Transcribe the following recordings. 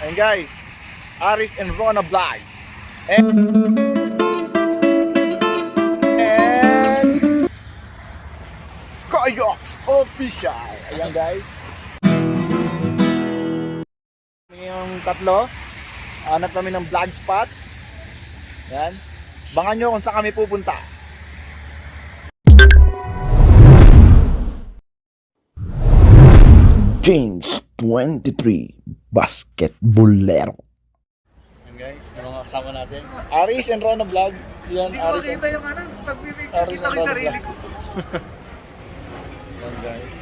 And guys, Aris and Rona Vlog. And Coyotes Official. Ayan guys. Yung tatlo, hanap kami ng vlog spot. Ayan. Bangan nyo kung saan kami pupunta. James 23 Basketballero. Ayan guys, yung mga kasama natin. Aris and Rona Vlog. Yan, Hindi ko Aris makita yung ano, pag-picture kita ko yung sarili ko. Yan guys.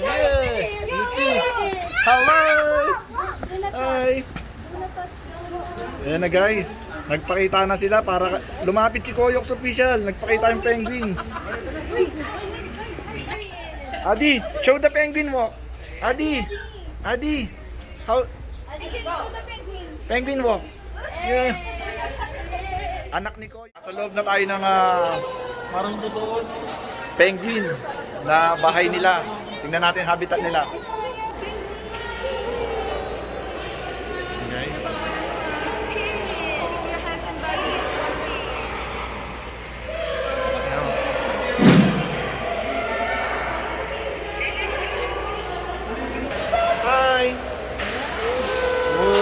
Yeah! You see? Hello! Hi! Ayan na guys. Nagpakita na sila para lumapit si Coyotes Official. Nagpakita yung penguin. Adi, show the penguin walk. Adi, how? I can show the penguin. Penguin walk. Yeah. Anak ni Coy. Sa loob na tayo ng parang doon penguin na bahay nila. Tingnan natin habitat nila. Okay. Your hands and body. Hi. Whoa.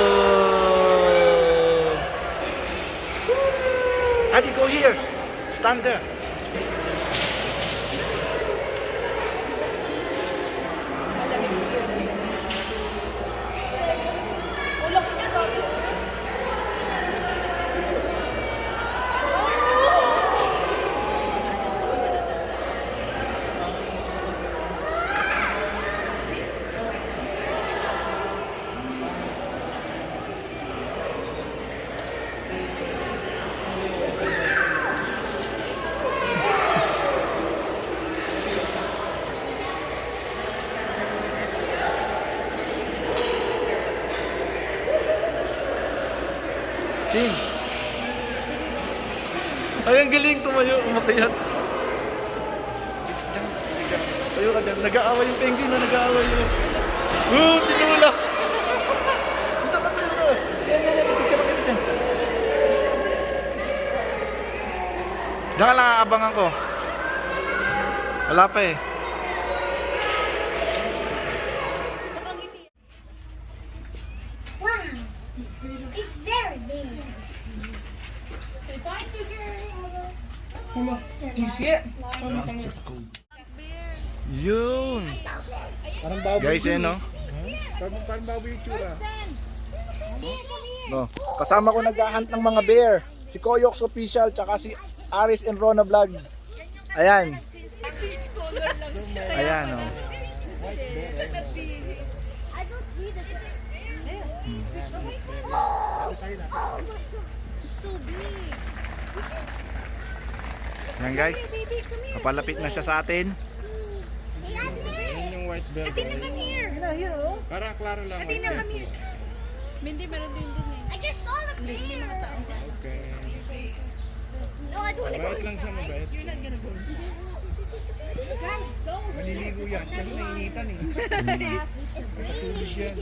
Adi, go here. Stand there. Ching. Ay, ang galing tumayo, umakayat. Tayo ka dyan. Nag-aaway yung penguin na nag-aaway yun. Tinulak! Dito ka dito! Yan. Picture ka dyan. Diyan ka lang aabangan ko. Wala pa eh. Wow, it's very big. Say bye to girl. You see it? Yun! Parang baboy. Guys, eh no? Parang baboy yung tsura. No. Kasama ko nag-hunt ng mga bear. Si Coyotes Official, tsaka si Aris and Rona Vlog. Ayan. Ayan, oh. I don't see the It's so big. Ayan guys. Baby, come here. Kapalapit na siya sa atin. Yun yung white belt. Athena, come here. Parang klaro lang. Athena, come here. Mindy, meron din dun eh. I just saw the bear. Okay. No, I don't want to go. Mabait lang siya, mabait. You're not gonna go. Maniligo yan. Kasi nainitan eh. Sa tubig yan.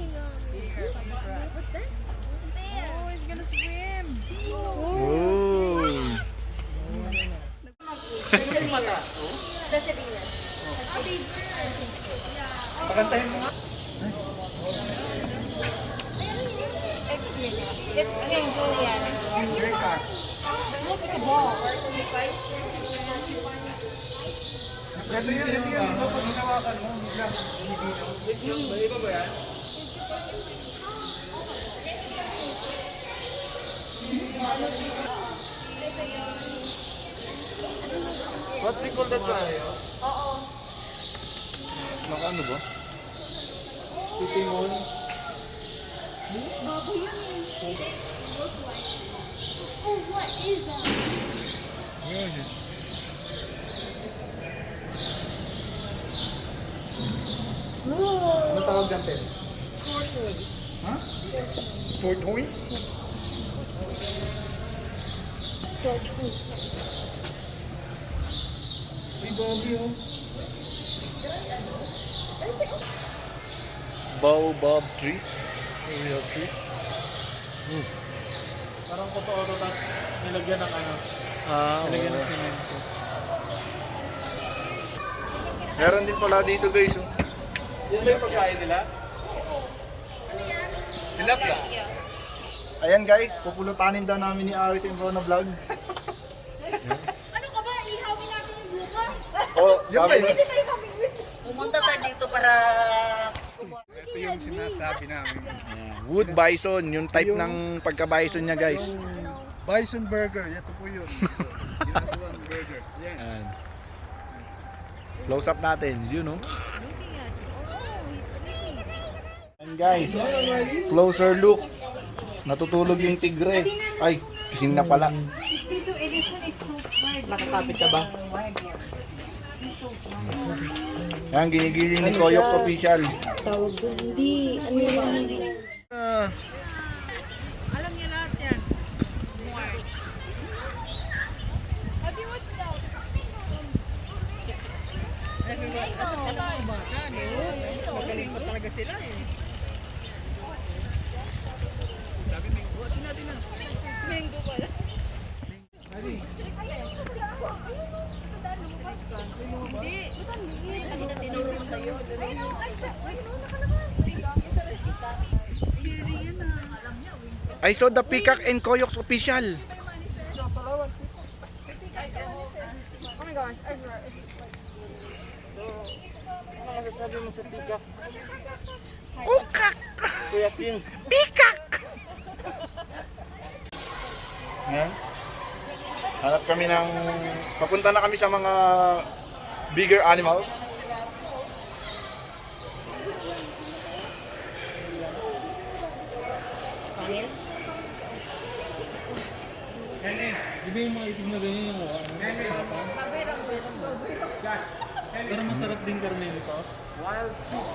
Oh, he's gonna swim. Oh. That's a bear. Pakantahin mo nga. It's King Julian. Drink ka. Look at the ball. Ito yan. Pag hinawakan mo, biglang bumibinaw. Iba ba yan? What we call that one? Makaano ba? Titingon. Oh, what is that? Ano tawag dyan, Ted? Tortoise. Ha? Tortoise? Ay, Bobby, oh. baobab tree. Real tree. Parang totoo to, tapos nilagyan ng ano, nilagyan ng semento. Meron din pala dito guys. Oh. Yan ba yung pagkain nila? Tilapia. Ayan guys, pupulutanin daw namin ni Aris yung Rona Vlog. Ano ka ba? Ihawin natin yung bukas. Oh, sabi Pwede tayo mamingwit. Pumunta tayo dito para Ito yung sinasabi namin. wood bison, yung type ng pagka-bison niya guys. Bison burger, ito po yun. Ginagawang burger. Yan. Ayan. Close up natin, you know. And guys, closer look. Natutulog yung tigre. Ay, kising na pala. Dito, this one is so hard. nakakapit ka ba? Yan, ginigiling ni Koyok official. Tawag doon, hindi. Ano yung hindi? Alam niya lahat yan. Smart. Happy what daw? Magaling pa talaga sila eh. Mango pala. Kanina tinuro ko sa'yo. I saw the Peacock and Koyok's official. Oh my gosh, I swear. Ano masasabi mo sa tika? Peacock! Kuya King. Peacock! Yan. Hanap kami ng... Papunta na kami sa mga bigger animals. Di ba yung mga itim na ganyan yung mukha? Pero masarap din karne nito. Wild fish.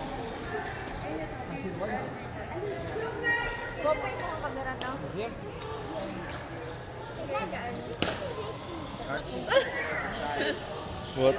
Kopay mo ang camera na. What?